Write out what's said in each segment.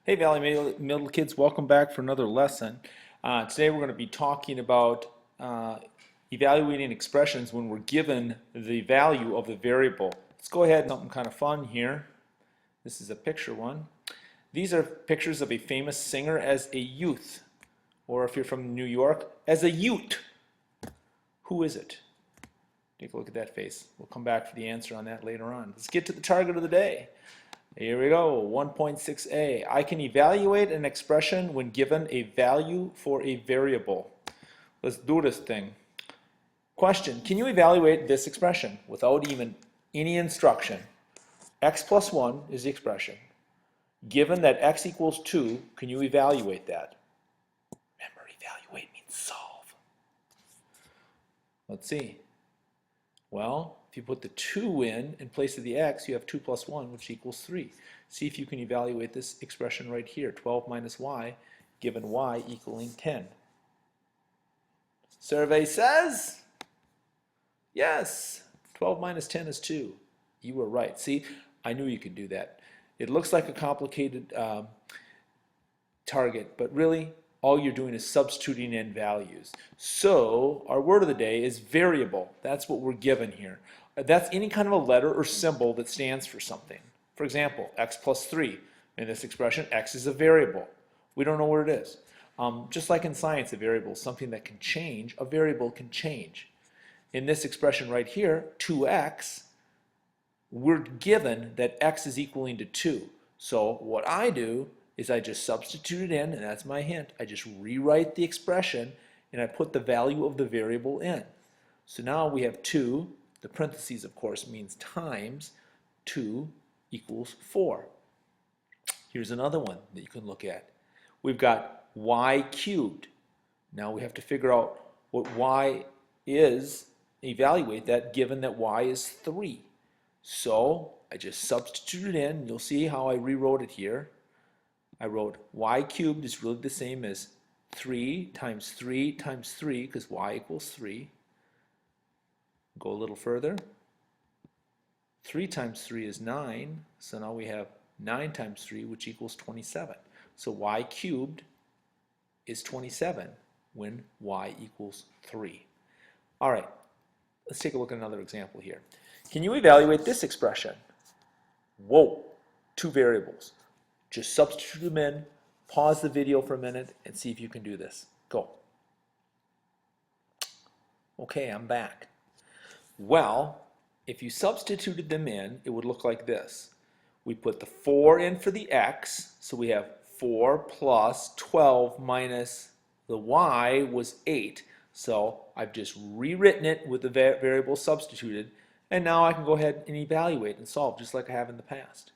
Hey Valley Middle kids, welcome back for another lesson. Today we're going to be talking about evaluating expressions when we're given the value of the variable. Let's go ahead and something kind of fun here. This is a picture one. These are pictures of a famous singer as a youth, or if you're from New York, as a ute. Who is it? Take a look at that face. We'll come back for the answer on that later on. Let's get to the target of the day. Here we go, 1.6a. I can evaluate an expression when given a value for a variable. Let's do this thing. Question, can you evaluate this expression without even any instruction? X plus 1 is the expression. Given that x equals 2, can you evaluate that? Remember, evaluate means solve. Let's see. Well, if you put the 2 in place of the x, you have 2 plus 1, which equals 3. See if you can evaluate this expression right here, 12 minus y, given y equaling 10. Survey says, yes, 12 minus 10 is 2. You were right. See, I knew you could do that. It looks like a complicated target, but really, all you're doing is substituting in values. So our word of the day is variable. That's what we're given here. That's any kind of a letter or symbol that stands for something. For example, x plus 3. In this expression, x is a variable. We don't know what it is. Just like in science, a variable is something that can change. A variable can change. In this expression right here, 2x, we're given that x is equaling to 2. So what I do is I just substitute it in, and that's my hint. I just rewrite the expression, and I put the value of the variable in. So now we have 2, the parentheses of course means times, 2 equals 4. Here's another one that you can look at. We've got y cubed. Now we have to figure out what y is, evaluate that given that y is 3. So I just substitute it in. You'll see how I rewrote it here. I wrote y cubed is really the same as 3 times 3 times 3 because y equals 3. Go a little further. 3 times 3 is 9, so now we have 9 times 3, which equals 27. So y cubed is 27 when y equals 3. All right, let's take a look at another example here. Can you evaluate this expression? Whoa, 2 variables. Just substitute them in, pause the video for a minute, and see if you can do this. Go. Okay, I'm back. Well, if you substituted them in, it would look like this. We put the 4 in for the x, so we have 4 plus 12 minus the y was 8. So I've just rewritten it with the variable substituted, and now I can go ahead and evaluate and solve just like I have in the past.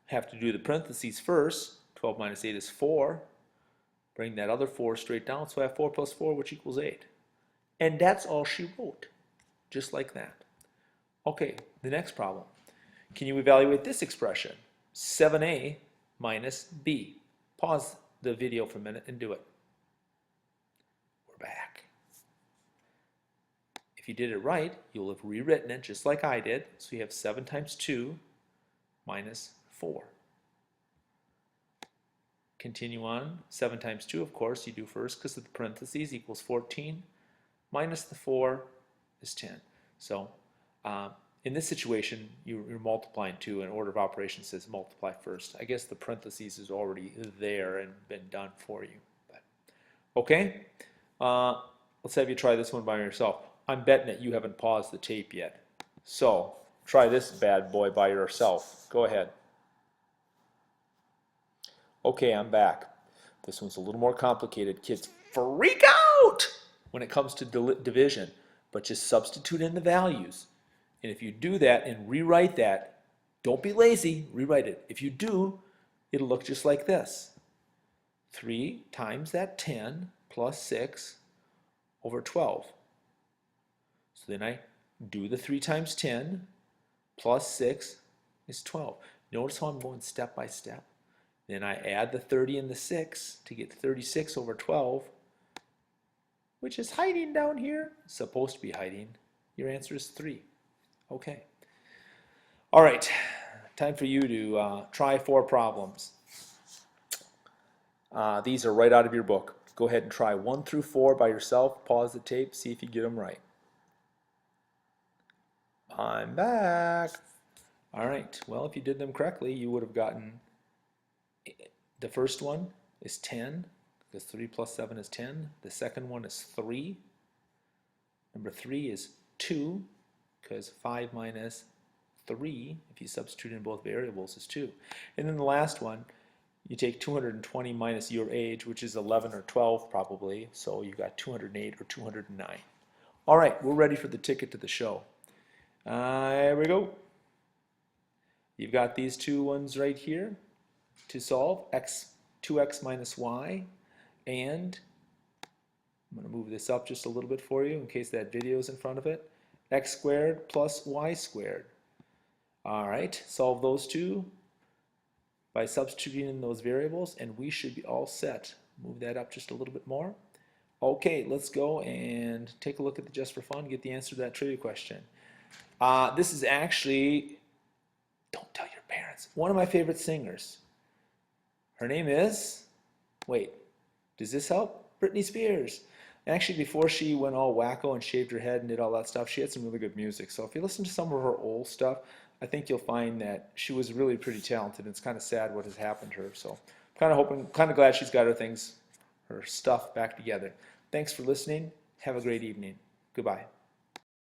Have to do the parentheses first. 12 minus 8 is 4. Bring that other 4 straight down, so I have 4 plus 4, which equals 8. And that's all she wrote, just like that. Okay, the next problem. Can you evaluate this expression? 7a minus b. Pause the video for a minute and do it. We're back. If you did it right, you'll have rewritten it just like I did. So you have 7 times 2 minus 4. Continue on. 7 times 2, of course, you do first because of the parentheses, equals 14. Minus the 4 is 10. So in this situation, you're multiplying 2, and order of operations says multiply first. I guess the parentheses is already there and been done for you. But, okay, let's have you try this one by yourself. I'm betting that you haven't paused the tape yet. So try this bad boy by yourself. Go ahead. Okay, I'm back. This one's a little more complicated. Kids freak out when it comes to division, but just substitute in the values. And if you do that and rewrite that, don't be lazy, rewrite it. If you do, it'll look just like this. 3 times that 10 plus 6 over 12. So then I do the 3 times 10 plus 6 is 12. Notice how I'm going step by step. Then I add the 30 and the 6 to get 36 over 12, which is hiding down here. It's supposed to be hiding. Your answer is 3. Okay. All right. Time for you to try 4 problems. These are right out of your book. Go ahead and try 1 through 4 by yourself. Pause the tape, see if you get them right. I'm back. All right, well, if you did them correctly, you would have gotten, the first one is 10, because 3 plus 7 is 10. The second one is 3. Number 3 is 2, because 5 minus 3, if you substitute in both variables, is 2. And then the last one, you take 220 minus your age, which is 11 or 12 probably, so you got 208 or 209. All right, we're ready for the ticket to the show. Here we go. You've got these two ones right here to solve, 2x minus y, and I'm going to move this up just a little bit for you in case that video is in front of it, x squared plus y squared. All right, solve those two by substituting in those variables, and we should be all set. Move that up just a little bit more. Okay, let's go and take a look at the Just for Fun, get the answer to that trivia question. This is actually, don't tell your parents, one of my favorite singers. Her name is, wait, does this help? Britney Spears. Actually, before she went all wacko and shaved her head and did all that stuff, she had some really good music. So if you listen to some of her old stuff, I think you'll find that she was really pretty talented. It's kind of sad what has happened to her. So I'm kind of glad she's got her stuff back together. Thanks for listening. Have a great evening. Goodbye.